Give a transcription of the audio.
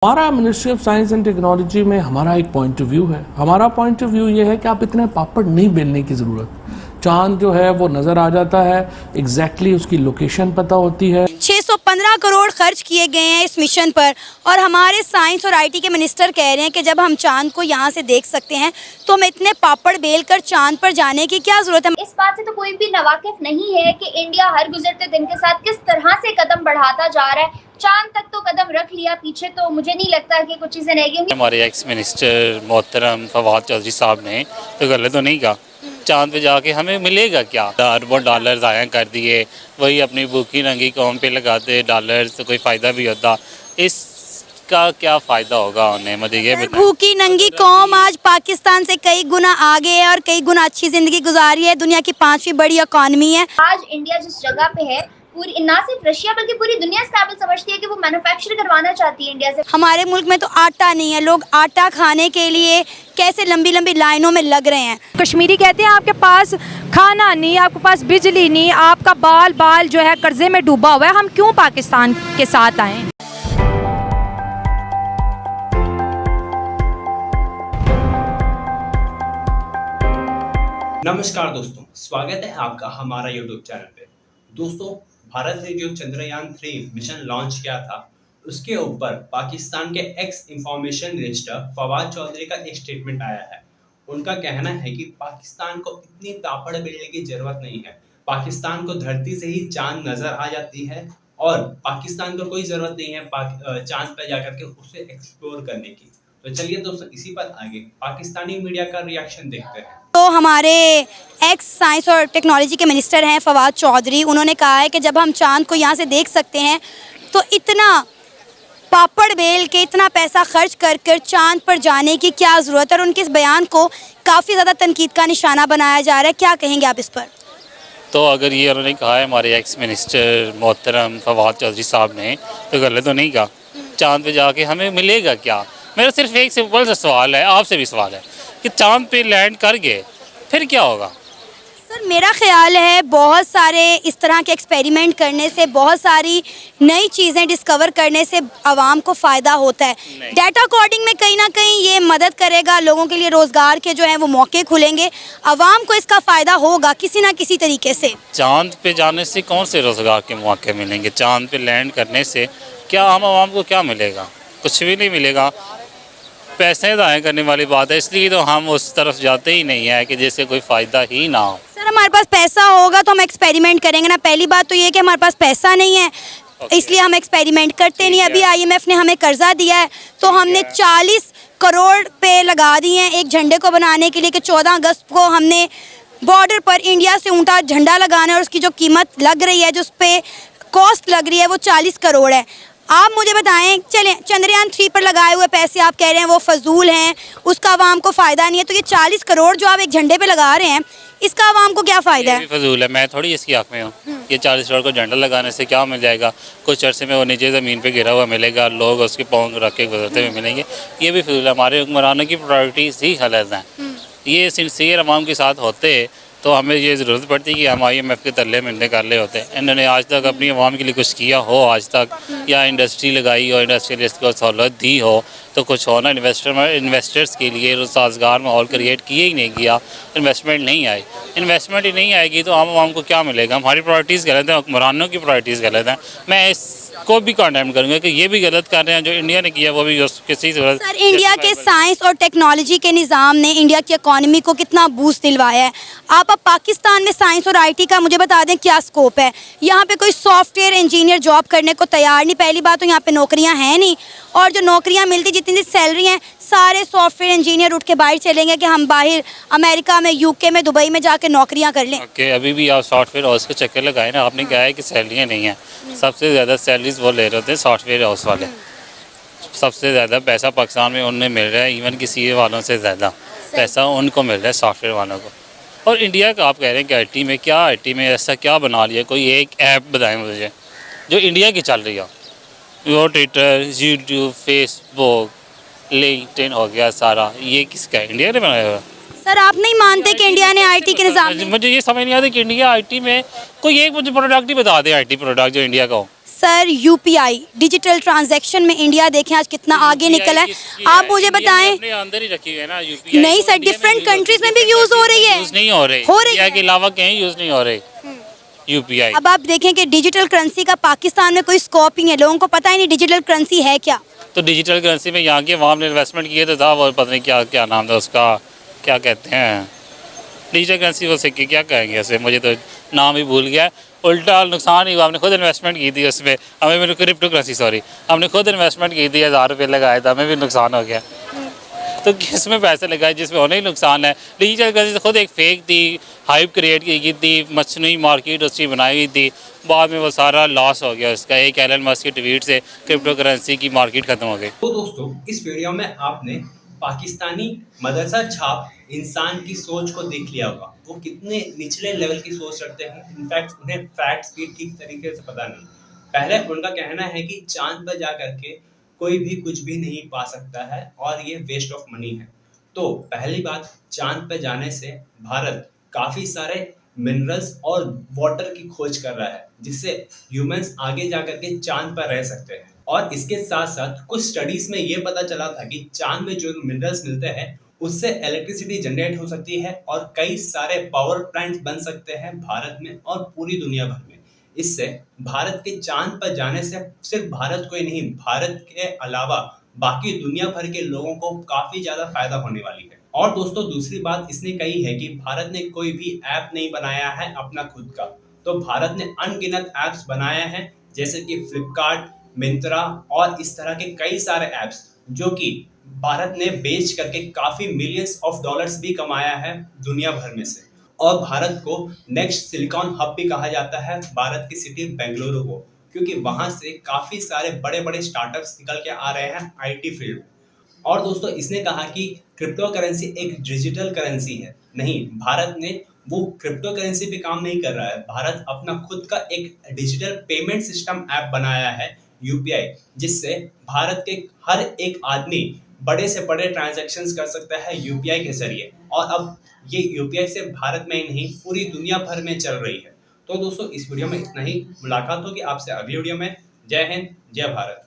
हमारा ministry of science and technology में हमारा एक पॉइंट ऑफ व्यू है। हमारा पॉइंट ऑफ व्यू ये है कि आप इतने पापड़ नहीं बेलने की ज़रूरत। चांद जो है वो नज़र आ जाता है, एग्जैक्टली उसकी लोकेशन पता होती है। 615 करोड़ खर्च किए गए हैं इस मिशन पर और हमारे साइंस और आईटी के मिनिस्टर कह रहे हैं कि जब हम चांद को यहाँ से देख सकते हैं तो हमें इतने पापड़ बेल कर चांद पर जाने की क्या जरूरत है। इस बात से तो कोई भी नावाकिफ नहीं है कि इंडिया हर गुजरते दिन के साथ किस तरह से कदम बढ़ाता जा रहा है। चांद तक तो कदम रख लिया, पीछे तो मुझे नहीं लगता कि कुछ चीजें रहेगी। हमारे एक्स मिनिस्टर मोहतरम फवाद चौधरी साहब ने तो गलत तो नहीं कहा। चांद पे जाके हमें मिलेगा क्या? अरबों डॉलर ज़ाया कर दिए, वही अपनी भूखी नंगी कौम पे लगाते डॉलर से कोई फ़ायदा भी होता। इसका क्या फ़ायदा होगा उन्हें? मुझे ये बताएं। भूखी नंगी कौम आज पाकिस्तान से कई गुना आगे है और कई गुना अच्छी जिंदगी गुजारी है। दुनिया की 5वीं बड़ी इकॉनमी है। आज इंडिया जिस जगह पे है, पूरी ना सिर्फ रशिया बल्कि पूरी दुनिया इस काबिल समझती है कि वो मैन्युफैक्चर करवाना चाहती है इंडिया से। हमारे मुल्क में तो आटा नहीं है, लोग आटा खाने के लिए कैसे लंबी लंबी लाइनों में लग रहे हैं। कश्मीरी कहते हैं आपके पास खाना नहीं, आपके पास बिजली नहीं, आपका बाल बाल जो है कर्जे में डूबा हुआ है, हम क्यों पाकिस्तान के साथ आए? नमस्कार दोस्तों, स्वागत है आपका हमारा YouTube चैनल पे। दोस्तों, भारत ने जो चंद्रयान 3 मिशन लॉन्च किया था, उसके ऊपर पाकिस्तान के ex information minister Fawad Chaudhry का एक स्टेटमेंट आया है। उनका कहना है कि पाकिस्तान को इतनी पापड़ बेलने की जरूरत नहीं है। पाकिस्तान को धरती से ही चांद नजर आ जाती है और पाकिस्तान को कोई जरूरत नहीं है चांद पर जाकर के उसे एक्सप्लोर करने की। तो चलिए दोस्तों, इसी पर आगे पाकिस्तानी मीडिया का रिएक्शन देखते हैं। तो हमारे एक्स साइंस और टेक्नोलॉजी के मिनिस्टर हैं फवाद चौधरी, उन्होंने कहा है कि जब हम चांद को यहाँ से देख सकते हैं तो इतना पापड़ बेल के इतना पैसा खर्च कर चांद पर जाने की क्या ज़रूरत है। और उनके इस बयान को काफ़ी ज़्यादा तनकीद का निशाना बनाया जा रहा है। क्या कहेंगे आप इस पर? तो अगर ये उन्होंने कहा है हमारे एक्स मिनिस्टर मोहतरम फवाद चौधरी साहब ने, तो गलत तो नहीं कहा। चांद पे जाके हमें मिलेगा क्या? मेरा सिर्फ एक सिंपल सा सवाल है, आपसे भी सवाल है कि चांद पे लैंड कर गए फिर क्या होगा? सर, मेरा ख्याल है बहुत सारे इस तरह के एक्सपेरिमेंट करने से, बहुत सारी नई चीज़ें डिस्कवर करने से आवाम को फ़ायदा होता है। डाटा कोडिंग में कहीं ना कहीं ये मदद करेगा, लोगों के लिए रोज़गार के जो हैं वो मौके खुलेंगे, आवाम को इसका फ़ायदा होगा किसी ना किसी तरीके से। चांद पे जाने से कौन से रोज़गार के मौके मिलेंगे? चांद पे लैंड करने से क्या आम आवाम को क्या मिलेगा? कुछ भी नहीं मिलेगा। पैसे ज़ाया करने वाली बात है, इसलिए तो हम उस तरफ जाते ही नहीं है कि जैसे कोई फ़ायदा ही ना हो। सर, हमारे पास पैसा होगा तो हम एक्सपेरिमेंट करेंगे ना। पहली बात तो ये है कि हमारे पास पैसा नहीं है, इसलिए हम एक्सपेरिमेंट करते नहीं। अभी IMF ने हमें कर्जा दिया है तो हमने 40 करोड़ पे लगा दिए हैं एक झंडे को बनाने के लिए कि 14 अगस्त को हमने बॉर्डर पर इंडिया से ऊँटा झंडा लगाना है और उसकी जो कीमत लग रही है, जो उस पर कॉस्ट लग रही है, वो 40 करोड़ है। आप मुझे बताएं, चलें चंद्रयान 3 पर लगाए हुए पैसे आप कह रहे हैं वो फजूल हैं, उसका आवाम को फ़ायदा नहीं है, तो ये 40 करोड़ जो आप एक झंडे पे लगा रहे हैं इसका आवाम को क्या फ़ायदा है? फजूल है, मैं थोड़ी इसकी हक में हूँ। ये 40 करोड़ को झंडा लगाने से क्या मिल जाएगा? कुछ अरसे में वो नीचे ज़मीन पे गिरा हुआ मिलेगा, लोग उसके पाँव रख के गुजरते हुए मिलेंगे। ये भी फजूल है। हमारे हुक्मरानों की प्रायोरिटीज़ ही गलत हैं। ये सिंसियर आवाम के साथ होते तो हमें ये ज़रूरत पड़ती कि हम IMF के तल्ले में कर ले होते। इन्होंने आज तक अपनी आवाम के लिए कुछ किया हो आज तक, या इंडस्ट्री लगाई हो, इंडस्ट्रियलिस्ट को सहूलत दी हो, तो कुछ हो ना। इन्वेस्टर्स के लिए साजगार माहौल क्रिएट किए ही नहीं किया। इन्वेस्टमेंट नहीं आई, इन्वेस्टमेंट ही नहीं आएगी तो आम आवाम को क्या मिलेगा? हमारी प्रायोरिटीज़ गलत हैं, हुक्मरानों की प्रायोरिटीज़ गलत हैं। मैं इसको भी कंडेम करूँगा कि ये भी गलत कर रहे हैं। जो इंडिया ने किया वो भी किसी सूरत। सर, इंडिया के साइंस और टेक्नोलॉजी के निज़ाम ने इंडिया की इकॉनमी को कितना बूस्ट दिलवाया है। आप अब पाकिस्तान में साइंस और IT का मुझे बता दें क्या स्कोप है? यहाँ पे कोई सॉफ्टवेयर इंजीनियर जॉब करने को तैयार नहीं। पहली बात तो यहाँ पे नौकरियाँ हैं नहीं, और जो नौकरियाँ मिलती, जितनी सैलरी हैं, सारे सॉफ्टवेयर इंजीनियर उठ के बाहर चलेंगे कि हम बाहर अमेरिका में, UK में, दुबई में जाके नौकरियाँ कर लें। ओके, अभी भी आप सॉफ्टवेयर हाउस के चक्कर लगाए ना। आपने कहा है कि सैलरियाँ नहीं हैं। सबसे ज़्यादा सैलरीज वो ले रहे होते हैं सॉफ्टवेयर हाउस वाले। सबसे ज़्यादा पैसा पाकिस्तान में उन्हें मिल रहा है, इवन कि CA वालों से ज़्यादा पैसा उनको मिल रहा है, सॉफ्टवेयर वालों को। और इंडिया का आप कह रहे हैं कि IT में क्या, IT में ऐसा क्या बना लिया? कोई एक ऐप बताएं मुझे जो इंडिया की चल रही हो। वो ट्विटर, YouTube, फेसबुक, लिंक्डइन हो गया सारा, ये किसका है? इंडिया ने बनाया हुआ। सर, आप नहीं मानते कि इंडिया ने IT के निज़ाम में? मुझे ये समझ नहीं आता कि इंडिया IT में कोई एक मुझे प्रोडक्ट ही बता दे, IT प्रोडक्ट जो इंडिया का हो। सर यूपीआई डिजिटल ट्रांजैक्शन में इंडिया देखें आज कितना आगे निकला है। आप मुझे बताएं। अपने अंदर ही रखी है ना यूपीआई। नहीं सर, डिफरेंट कंट्रीज में भी यूज हो रही है। यूज नहीं हो रही, हो रही इंडिया है। के अलावा कहीं यूज नहीं हो रही यूपीआई। अब आप देखें कि डिजिटल करेंसी का पाकिस्तान में कोई स्कोप ही नहीं है, लोगों को पता ही नहीं डिजिटल करेंसी है क्या। तो डिजिटल करेंसी में यहाँ के वहाँ ने इन्वेस्टमेंट किए तो था, वो पता नहीं क्या क्या नाम था उसका, क्या कहते हैं डिजिटल करेंसी, वो सिक्के क्या कहेंगे ऐसे, मुझे तो नाम ही भूल गया। उल्टा नुकसान ही हुआ, हमने खुद इन्वेस्टमेंट की थी उसमें, हमें भी क्रिप्टो करेंसी सॉरी, हमने खुद इन्वेस्टमेंट की थी, 1000 रुपये लगाए थे, हमें भी नुकसान हो गया। तो किस में पैसे लगाए जिसमें होने ही नुकसान है। डिजिटल करेंसी खुद एक फेक थी, हाइप क्रिएट की गई थी, मसनूई मार्केट उसकी बनाई गई थी, बाद में वो सारा लॉस हो गया उसका। एक एलन मस्क के ट्वीट से क्रिप्टो करेंसी की मार्केट खत्म हो गई। तो दोस्तों, इस वीडियो में आपने पाकिस्तानी मदरसा छाप इंसान की सोच को देख लिया होगा। वो कितने निचले लेवल की सोच रखते हैं। इनफैक्ट उन्हें फैक्ट्स भी ठीक तरीके से पता नहीं। पहले उनका कहना है कि चांद पर जा करके कोई भी कुछ भी नहीं पा सकता है और ये वेस्ट ऑफ मनी है। तो पहली बात, चांद पर जाने से भारत काफी सारे मिनरल्स और वाटर की खोज कर रहा है, जिससे ह्यूमंस आगे जा करके चांद पर रह सकते हैं। और इसके साथ साथ कुछ स्टडीज में ये पता चला था कि चांद में जो मिनरल्स मिलते हैं उससे इलेक्ट्रिसिटी जनरेट हो सकती है और कई सारे पावर प्लांट्स बन सकते हैं भारत में और पूरी दुनिया भर में। इससे भारत के चांद पर जाने से सिर्फ भारत को ही नहीं, भारत के अलावा बाकी दुनिया भर के लोगों को काफी ज्यादा फायदा होने वाली है। और दोस्तों, दूसरी बात इसने कही है कि भारत ने कोई भी ऐप नहीं बनाया है अपना खुद का। तो भारत ने अनगिनत ऐप्स बनाए हैं, जैसे कि फ्लिपकार्ट, मिंत्रा और इस तरह के कई सारे ऐप्स, जो कि भारत ने बेच करके काफी मिलियंस ऑफ डॉलर्स भी कमाया है दुनिया भर में से। और भारत को नेक्स्ट सिलिकॉन हब भी कहा जाता है, भारत की सिटी बेंगलुरु को, क्योंकि वहां से काफी सारे बड़े बड़े स्टार्टअप्स निकल के आ रहे हैं आईटी फील्ड में। और दोस्तों, इसने कहा कि क्रिप्टो करेंसी एक डिजिटल करेंसी है। नहीं, भारत ने वो क्रिप्टो करेंसी पे काम नहीं कर रहा है। भारत अपना खुद का एक डिजिटल पेमेंट सिस्टम ऐप बनाया है यूपीआई, जिससे भारत के हर एक आदमी बड़े से बड़े ट्रांजैक्शंस कर सकता है यूपीआई के जरिए। और अब ये यूपीआई से भारत में ही नहीं, पूरी दुनिया भर में चल रही है। तो दोस्तों, इस वीडियो में इतना ही। मुलाकात होगी आपसे अगली वीडियो में। जय हिंद, जय भारत।